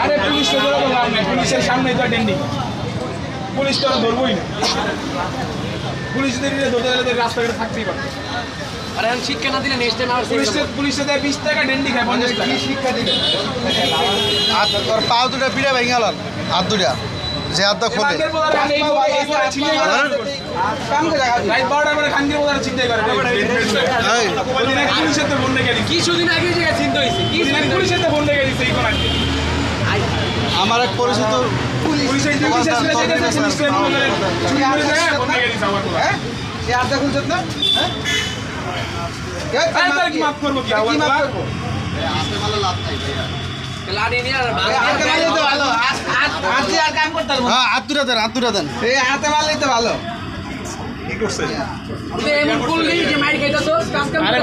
আরে পুলিশ তো ধরে বললাম না, পুলিশের সামনে তো ডেন্ডি, পুলিশ তো ধরবই না। পুলিশদের ধরতে গেলে রাস্তাঘাটে থাকতেই পারবে। আরে এখন শিক্ষা না দিলে নেক্সট টাইম আর পুলিশে দেয় 20 টাকা, ডেন্ডি খায় 50 টাকা। কি শিক্ষা দিবে? আর তোর পাও দুটা পিড়ে ভেঙে গেল, হাত দুটা যে হাতটা খোলে। রাইট 12টার পরে খানগির বোধারা চিন্তাই করে। পুলিশের তো বন্ধে গেলি, কিছুদিন আগে যে চিন্তা হয়েছে কি পুলিশের তো বন্ধে গেলি সেই কোন আগে। আমার এক পরিচিত পুলিশের ডিউটি শেষ করে যেতে পুলিশ ট্রেন করে চুরি করে যায় বন্ধে গেলি আমার তো। হ্যাঁ এই আড্ডা খুলছত না? হ্যাঁ তার কি মাফ করব? কি আওয়াজ মাফ করব? হাতে ভালো লাভ নাই লাড়ি নিয়ে আর হাতে মারলে তো ভালো, হাত দিয়ে আর কাম করতে পারবো। হ্যাঁ হাত দুটা দেন এই হাতে মারলেই তো ভালো। কি করছে? এমন করলেই যে মাইর খাইতাছস কাজ কাম আরে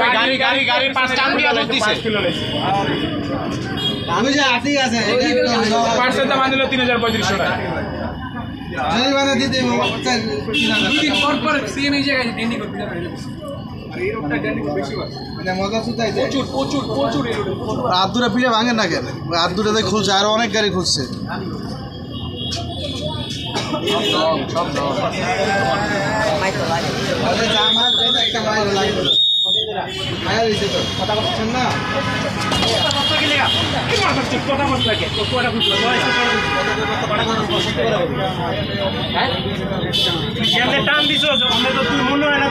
গাড়ির পাঁচ টান দিয়া ধর দিছে। আমি যে আটি আছে পাঁচের দাম আনলো 3035 টাকা। জরিমানা দিতে দুদিন পর সিএম এই জায়গায় ডেন্ডি করতে যাবে। এই রোগটা ডেন্ডি বেশি হয়। মানে মজা সুতাইছে প্রচুর এই রোগ। হাত দুটা পিড়ে ভাঙেন না কেন? হাত দুটাতে খুলছে, আরো অনেক গাড়ি খুলছে। টান দিছ তুই মনে হয় না।